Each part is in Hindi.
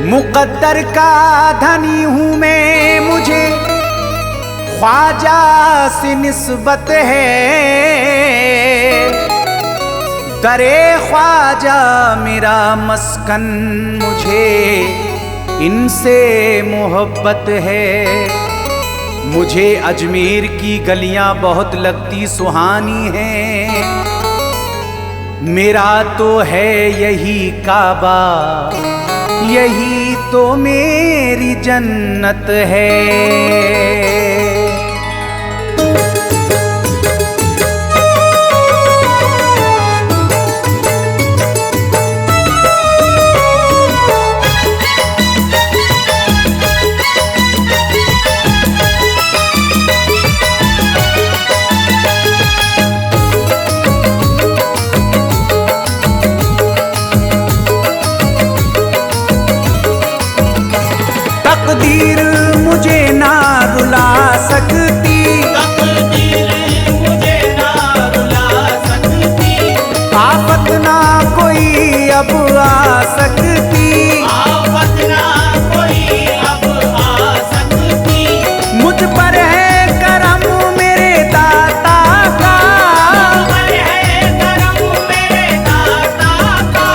मुकद्दर का धनी हूँ मैं, मुझे ख्वाजा से निस्बत है। दरे ख्वाजा मेरा मस्कन, मुझे इनसे मोहब्बत है। मुझे अजमेर की गलियां बहुत लगती सुहानी हैं। मेरा तो है यही काबा, यही तो मेरी जन्नत है। तकदीर मुझे ना रुला सकती, तकदीर मुझे ना रुला सकती। आफत ना कोई अब आ सकती, आफत ना कोई अब आ सकती। मुझ पर है करम मेरे दाता का, मुझ पर है करम मेरे दाता का।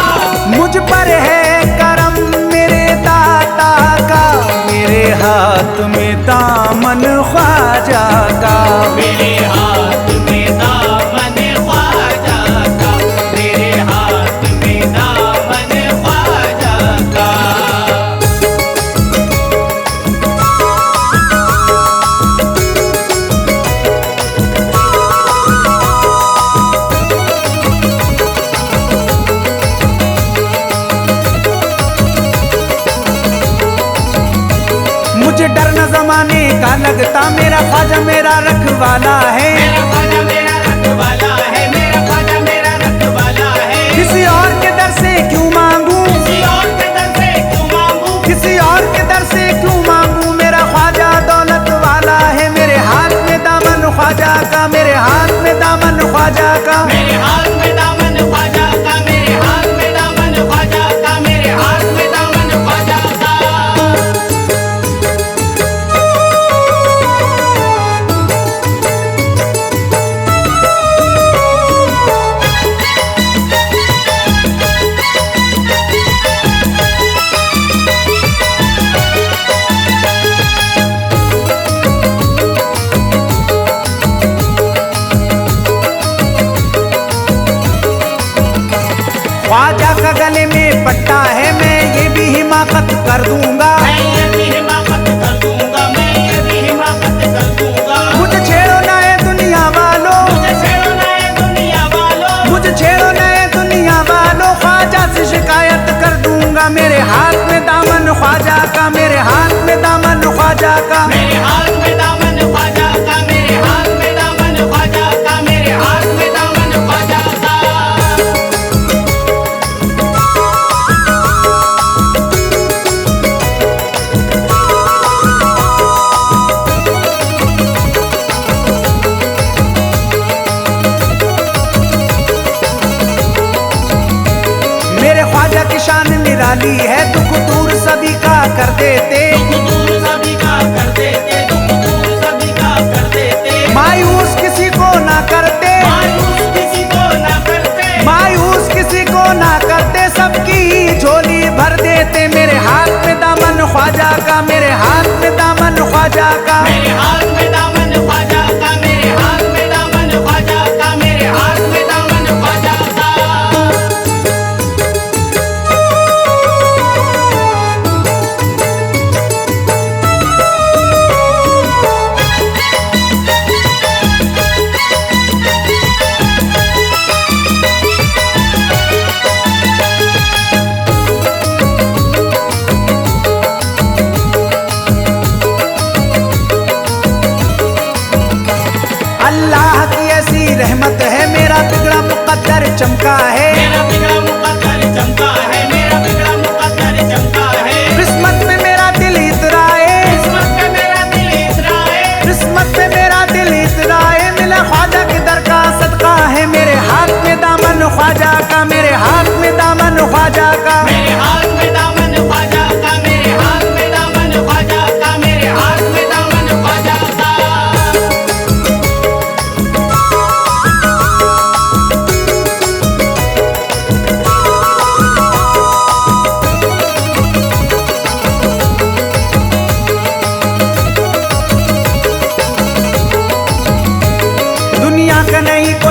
मुझ पर है करम मेरे दाता का। मेरे हाथ में दामन ख्वाजा का, मेरे हाथ में दामन ख्वाजा का। मेरे हाथ में दामन ख्वाजा का। मुझे डर न जमाने का लगता, मेरा ख्वाजा मेरा रखवाला है। मेरा ख्वाजा मेरा रखवाला है। मेरा ख्वाजा मेरा रखवाला है। किसी और के दर से क्यों मांगू, किसी और के दर से क्यों मांगू। किसी और के दर से क्यों मांगू। मेरा ख्वाजा दौलत वाला है। मेरे हाथ में दामन ख्वाजा का, मेरे हाथ में दामन ख्वाजा का। मेरे हाथ में दामन ख्वाजा का। मेरे हाथ में दामन ख्वाजा का। मेरे हाथ में दामन ख्वाजा का। ख्वाजा का गले में पट्टा है, मैं ये भी हिमाकत कर दूंगा। मैं ये भी हिमाकत कर दूंगा। मैं ये भी हिमाकत कर दूंगा। मुझे छेड़ो ना ये दुनिया वालों, मुझे छेड़ो ना ये दुनिया वालों। मुझे छेड़ो ना ये दुनिया वालों। ख्वाजा से शिकायत कर दूंगा। मेरे हाथ में दामन ख्वाजा का, मेरे हाथ में दामन ख्वाजा का। मेरे हाथ में दामन ख्वाजा का। मेरे हाथ में दामन ख्वाजा का। मेरे हाथ में दामन ख्वाजा का। मेरे ख्वाजा की शान निराली है, दुख दूर सभी का कर देते। दुख दूर सभी का कर देते। दुख दूर सभी का कर देते। मायूस किसी को ना करते, मायूस किसी को ना करते। मायूस किसी को ना करते। सबकी झोली भर देते। मेरे हाथ में दामन ख्वाजा का, मेरे हाथ में दामन ख्वाजा का। मेरे हाथ में दामन ख्वाजा का। मेरे हाथ में दामन ख्वाजा का। मेरे हाथ में दामन ख्वाजा का। अल्लाह की ऐसी रहमत है, मेरा बिगड़ा मुकद्दर चमका है। मेरा बिगड़ा मुकद्दर चमका है। मेरा बिगड़ा मुकद्दर चमका है। किस्मत में मेरा दिल इतराए, किस्मत में मेरा दिल इतराए। किस्मत में मेरा दिल इतराए। मिला ख्वाजा के दर का सदका है। मेरे हाथ में दामन ख्वाजा का, मेरे हाथ में दामन ख्वाजा का। मेरे हाथ में दामन ख्वाजा का।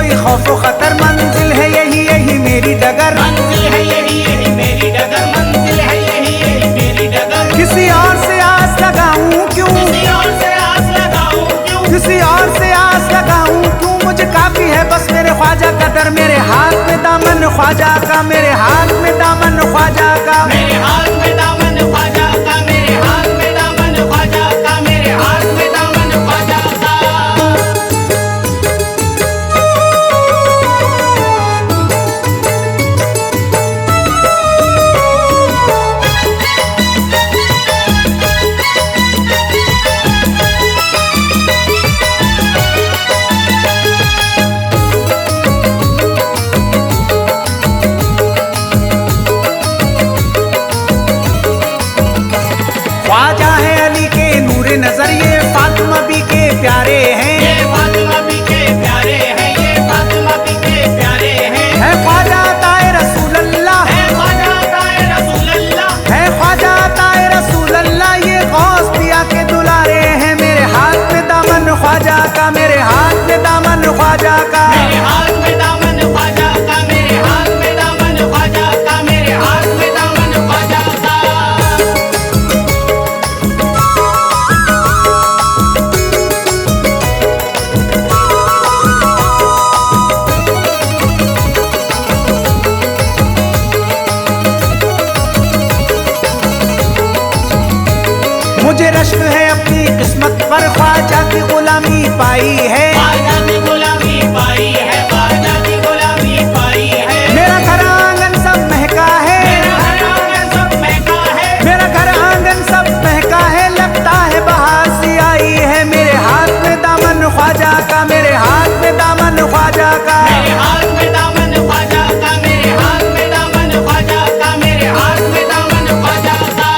कोई खौफ खतर, मंजिल है यही यही मेरी डगर। मंजिल है यही यही मेरी डगर, मंजिल है यही यही मेरी डगर। किसी और से आस लगाऊं क्यों, किसी और से आस लगाऊं क्यों, किसी और से आस लगाऊं क्यों, मुझे काफी है बस मेरे ख्वाजा का दर। मेरे हाथ में दामन ख्वाजा का, मेरे हाथ में दामन ख्वाजा का, मेरे हाथ में दामन ख्वाजा का, मेरे हाथ में दामन ख्वाजा का, मेरे हाथ में दामन ख्वाजा का। ख्वाजा है अली के नूरे नजर, ये फातिमा भी के प्यारे हैं। ये फातिमा भी के प्यारे हैं, ये फातिमा भी के प्यारे हैं। है ख्वाजा ताए रसूल अल्लाह, है ख्वाजा ताए रसूल अल्लाह, है ख्वाजा ताए रसूल अल्लाह, ये गौस पिया के दुलारे हैं। मेरे हाथ में दामन ख्वाजा का, मेरे हाथ में दामन ख्वाजा का, मेरे हाथ में दामन ख्वाजा का, मेरे हाथ में दामन ख्वाजा का, मेरे हाथ में दामन ख्वाजा का। मुझे रश्क है अपनी किस्मत पर, ख्वाजा की गुलामी पाई है। ख्वाजा की गुलामी पाई है, ख्वाजा की गुलामी पाई है। मेरा घर आंगन सब महका है, मेरा घर आंगन सब महका है, मेरा घर आंगन सब महका है, लगता है बहार सी आई है। मेरे हाथ में दामन ख्वाजा का, मेरे हाथ में दामन ख्वाजा का, मेरे हाथ में दामन ख्वाजा का, मेरे हाथ में दामन ख्वाजा का, मेरे हाथ में दामन ख्वाजा का।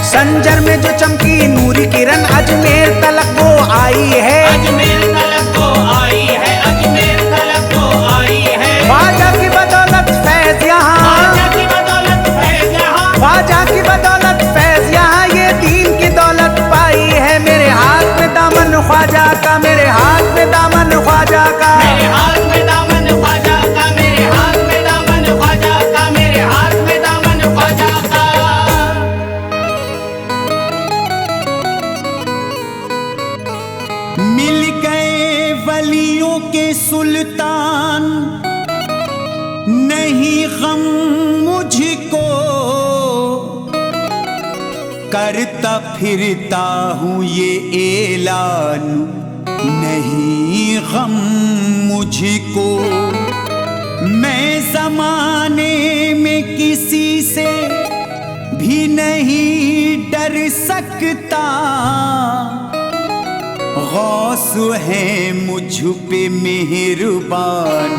संजर में जो चमकी नूरी किरण, अजमेर तलक वो आई है। अजमेर तलक को आई है, अजमेर तलक को आई है। ख्वाजा की बदौलत फैज यहाँ, ख्वाजा की बदौलत फैज यहाँ, ख्वाजा की बदौलत फैज यहाँ, ये दीन की दौलत पाई है। मेरे हाथ में दामन ख्वाजा का, मेरे हाथ में दामन ख्वाजा का, मेरे हाथ में दामन ख्वाजा का, मेरे हाथ में दामन ख्वाजा का, मेरे हाथ में दामन ख्वाजा का। मिल गए वलियों के सुल्तान, नहीं गम मुझको, करता फिरता हूँ ये ऐलान, नहीं गम मुझको। मैं जमाने में किसी से भी नहीं डर सकता, गौस है मुझ पे मेहरबान,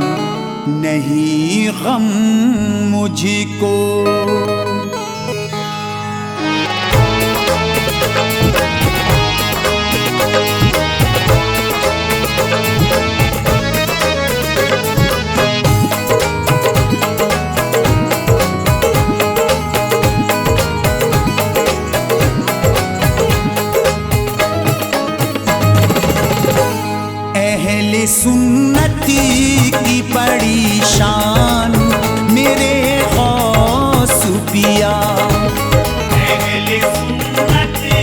नहीं गम मुझको। अहले सुन्नती की बड़ी शान, मेरे गौस पिया। अहले सुन्नती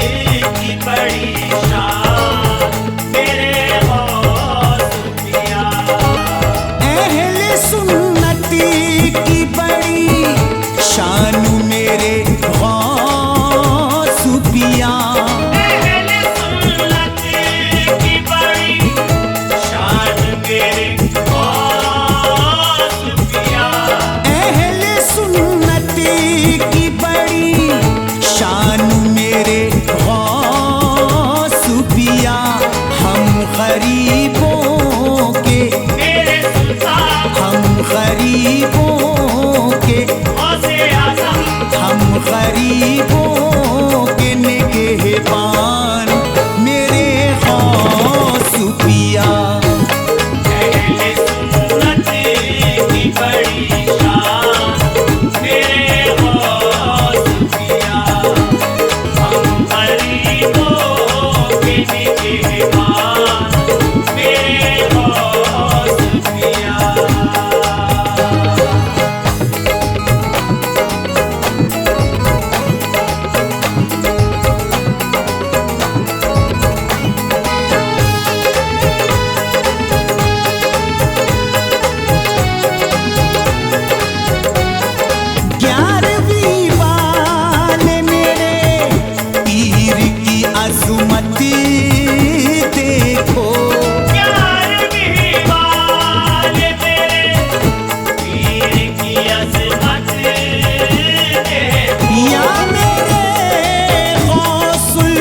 की बड़ी शान, मेरे गौस पिया। अहले सुन्नती की बड़ी शान, मेरे गौस पिया। अहले सुन्नती की बड़ी शान, मेरे गौस पिया। अहले सुन्नती देखो। ग्यारहवीं वाले तेरे पीर की अजमत देखो। या मेरे गौसुल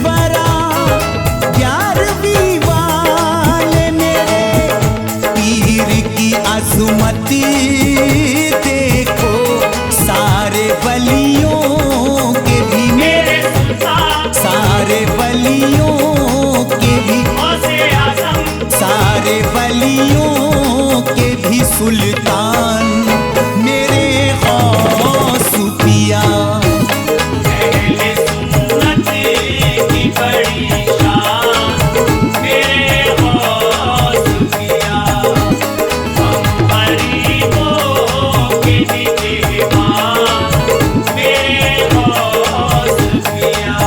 वरा 11वीं वाले मेरे पीर की अजमत देखो। सारे वलियों के भी मेरे सुल्तान सारे वलियों के भी गौसे आजम सारे वलियों के भी सुल्तान मेरे गौस पिया। अहले सुन्नत की बड़ी शान मेरे गौस पिया। हम गरीबों के निगहबान मेरे गौस पिया।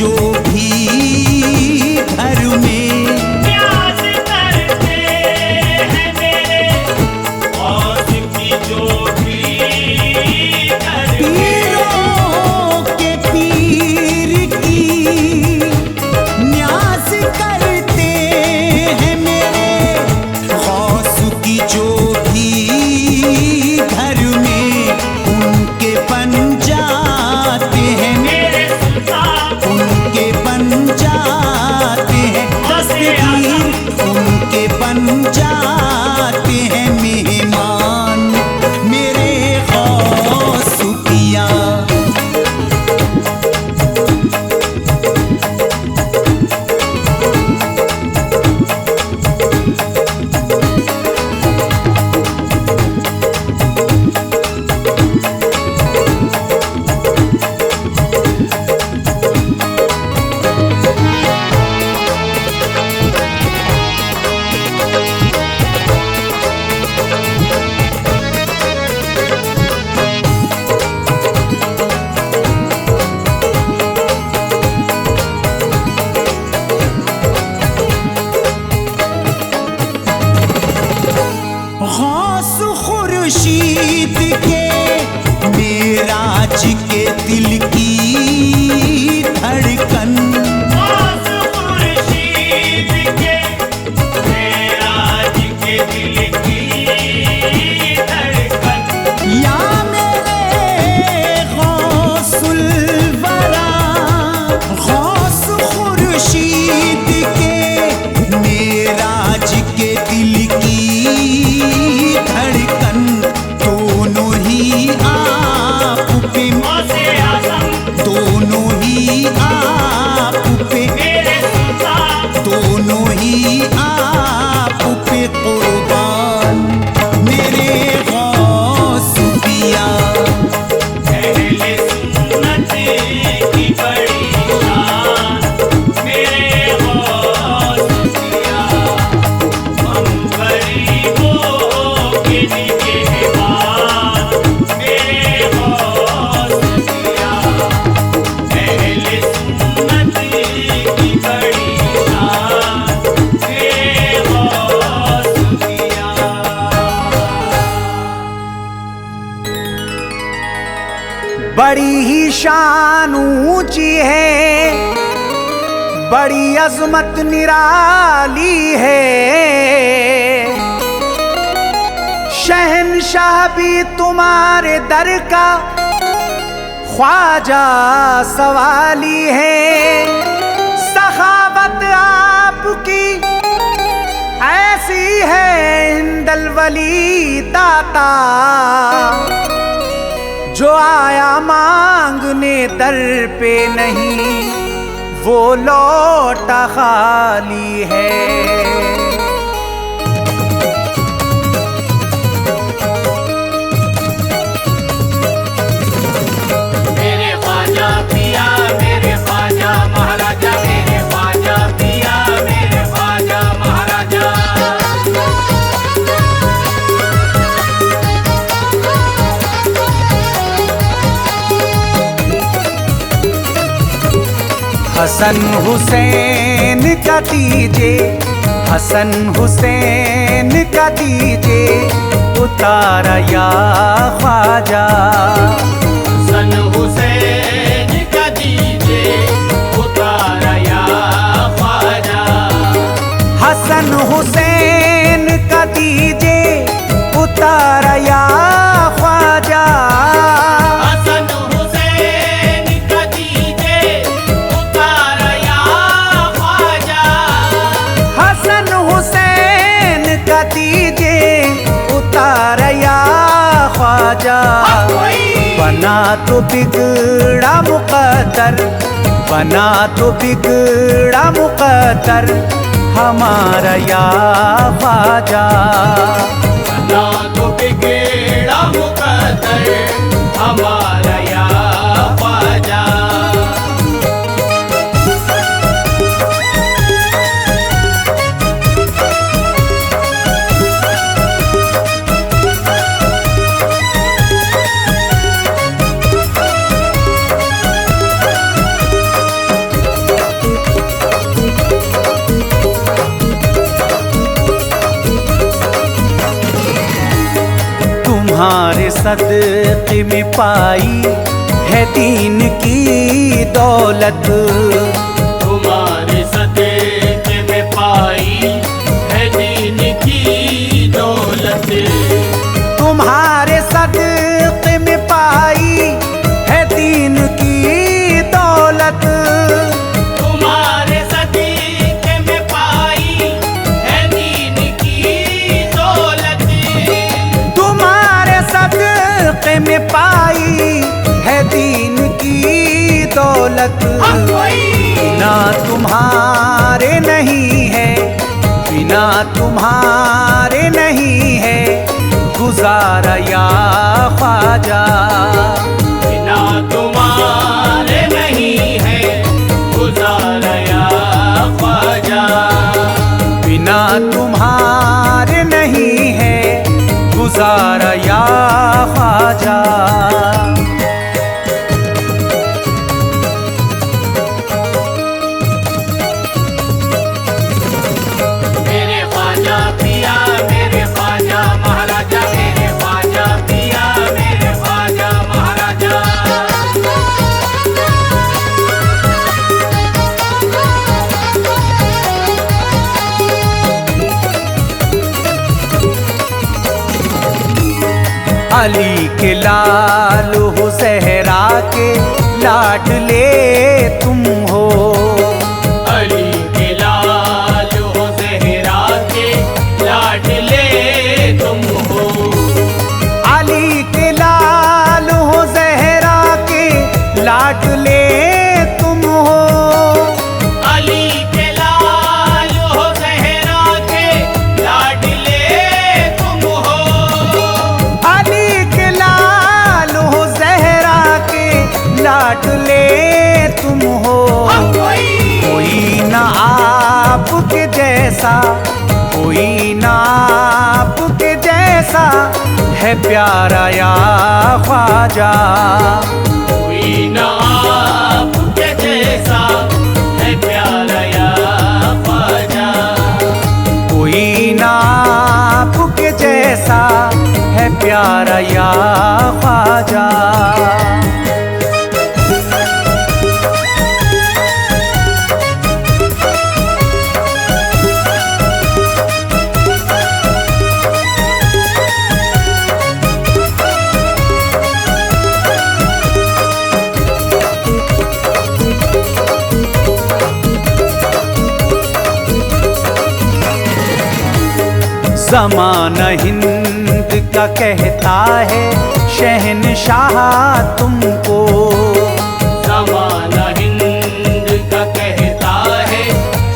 जो भी घर में न्याज करते हैं मेरे गौस की जो भी घर में। पीरों के पीर की न्याज करते हैं मेरे गौस की जो भी घर में उनके बन जाते हैं मेरे सुल्तान उनके बन जाते हैं दस्तगीर उनके बन जाते हैं मेहमान मेरे गौस पिया। गौस खुर्शीद के मेराज के दिल की धड़कन गौस खुर्शीद के मेराज के दिल की धड़कन। या मेरे गौसुल वरा गौस खुर्शीद के मेराज के दिल की धड़कन दोनों ही आप पे गौसे आज़म दोनों ही आप पे मेरे सुल्तान दोनों ही आप पे कुर्बान मेरे गौस पिया। अहले सुन्नत की बड़ी शान मेरे गौस पिया। हम गरीबों के निगहबान मेरे गौस पिया। अहले सुन्नत की बड़ी शान मेरे गौस पिया। बड़ी ही शान ऊंची है बड़ी अजमत निराली है शहंशाह भी तुम्हारे दर का ख्वाजा सवाली है। सखावत आपकी ऐसी है इंदल वली दाता जो आया मांगने दर पे नहीं वो लौटा खाली है। मेरे ख्वाजा पिया मेरे ख्वाजा महाराजा मेरे ख्वाजा पिया मेरे ख्वाजा महाराजा। हसन हुसैन का दीजिए हसन हुसैन का दीजिए उतारा या ख्वाजा। हसन हुसैन का दीजिए उतारा या ख्वाजा। हसन हुसैन का दीजिए उतारा या ख्वाजा। हसन हुसैन का दीजिए उतारा या ख्वाजा। हसन हुसैन का दीजिए उतारा या ख्वाजा। बना तो बिगड़ा मुकद्दर बना तो बिगड़ा मुकद्दर हमारा या ख्वाजा। बना तो बिगड़ा मुकद्दर हमारा या ख्वाजा। तुम्हारे सदक़े में पाई है दीन की दौलत, तुम्हारे सदक़े में पाई है दीन की दौलत, तुम्हारे सदक़े में पाई है दीन की दौलत, तुम्हारे सदक़े में पाई है दीन की दौलत, तुम्हारे सदक़े में पाई है दीन की दौलत। बिना तुम्हारे नहीं है, बिना तुम्हारे नहीं है गुजारा या ख्वाजा, बिना तुम्हारे नहीं है गुजारा या ख्वाजा, बिना तुम्हारे नहीं है गुजारा या ख्वाजा। मेरे ख्वाजा पिया मेरे ख्वाजा महाराजा, मेरे ख्वाजा पिया मेरे ख्वाजा महाराजा। अली के लाल हो ज़हरा के लाडले तुम हो, अली के लाल हो ज़हरा के लाडले तुम हो, अली के लाल हो ज़हरा के लाडले तुम हो, अली के लाल हो ज़हरा के लाडले तुम हो, अली के लाल हो ज़हरा के लाडले तुम हो। कोई ना आपके जैसा, कोई ना आपके जैसा है प्यारा या ख्वाजा, कोई ना आपके जैसा है प्यारा या ख्वाजा, कोई ना आपके जैसा है प्यारा या ख्वाजा। ज़माना हिंद का कहता है शहनशाह तुमको, ज़माना हिंद का कहता है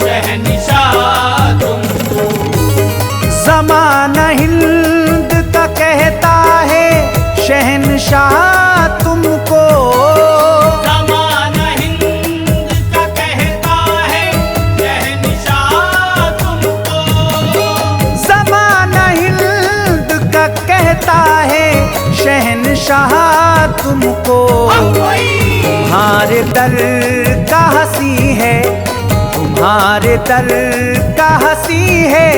शहंशाह तुमको, ज़माना हिंद का कहता है शहनशाह तुमको, ज़माना हिंद का कहता है शहंशाह तुमको, ज़माना हिंद का कहता है शहनशाह तुमको। तुम्हारे दर का हंसी है, तुम्हारे दर का हंसी है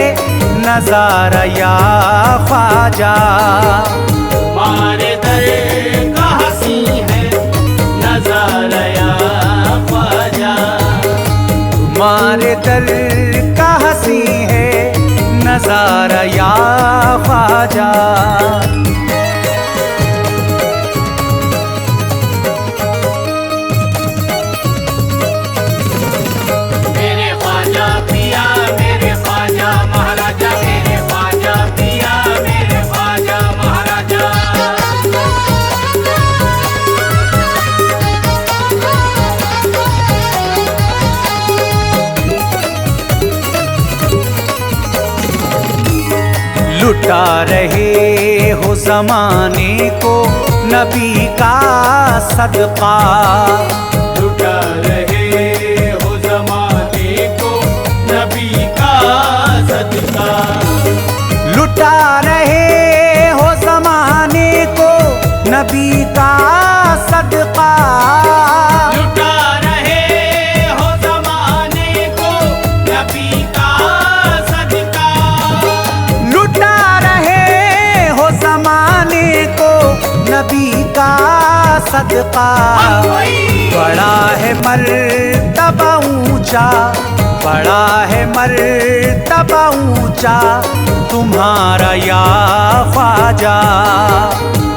नजारा या ख्वाजा, तुम्हारे दर का हंसी है नजारा या ख्वाजा, तुम्हारे दर का हंसी है नजारा या ख्वाजा। मेरे ख्वाजा पिया मेरे ख्वाजा महाराजा, मेरे ख्वाजा पिया मेरे ख्वाजा महाराजा। लुटा रहे हो जमाने को नबी का सदका, लुटा रहे हो जमाने को नबी का सदका, लुटा रहे हो जमाने को नबी का सदका, लुटा रहे हो जमाने को नबी का सदका, लुटा रहे हो जमाने सदका, बड़ा है मर्तबा ऊंचा, बड़ा है मर्तबा ऊंचा तुम्हारा या ख्वाजा।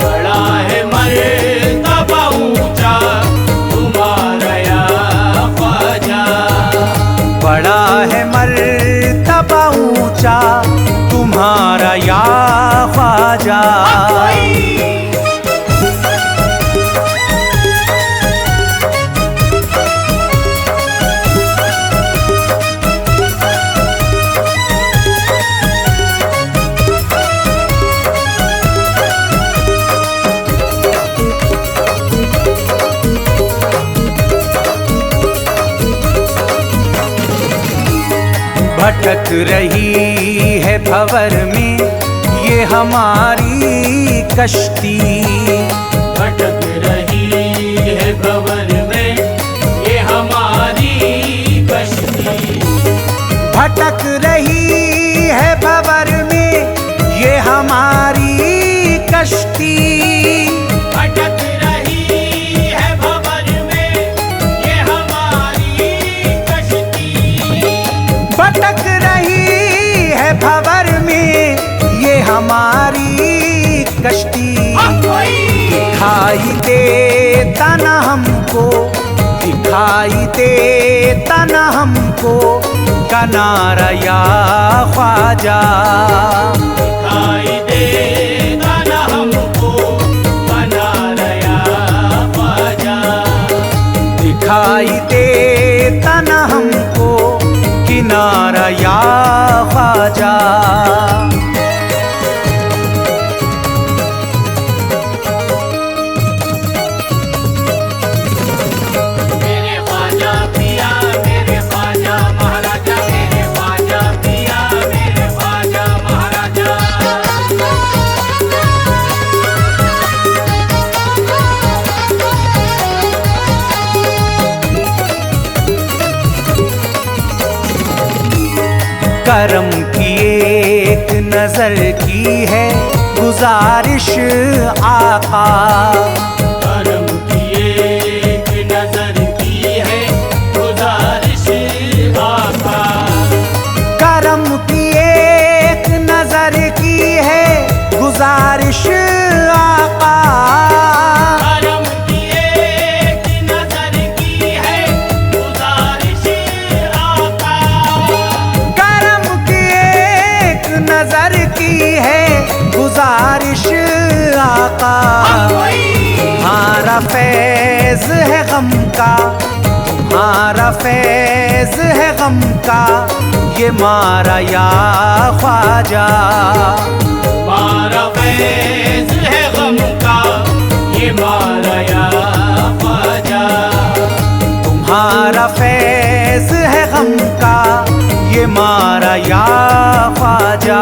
बड़ा है मर्तबा ऊंचा तुम्हारा या ख्वाजा। बड़ा है मर्तबा ऊंचा तुम्हारा या ख्वाजा। भटक रही है भंवर में ये हमारी कश्ती, भटक रही है भंवर में ये हमारी कश्ती। भटक रही है भंवर में ये हमारी कश्ती। भटक रही है भंवर में ये हमारी कश्ती। भटक रही है भंवर में ये हमारी कश्ती। दिखाई देता न हमको, दिखाई देता न हमको किनारा या ख्वाजा। दिखाई देता न हमको किनारा या ख्वाजा। दिखाई देता न हमको किनारा या ख्वाजा। मेरे ख्वाजा पिया मेरे ख्वाजा महाराजा, मेरे ख्वाजा पिया मेरे ख्वाजा महाराजा। करम की एक नजर की है गुजारिश आका। करम की एक नजर की है गुजारिश आका। करम की एक नजर की है गुजारिश आका। करम की एक नजर की है गुजारिश आका। करम की एक नजर की है गुजारिश आका। तुम्हारा फैज है गम का, तुम्हारा फैज है गम का ये मारा या ख्वाजा। मारा फैज है गम का ये मारा या ख्वाजा। तुम्हारा फैज है गम का ये मारा या ख्वाजा।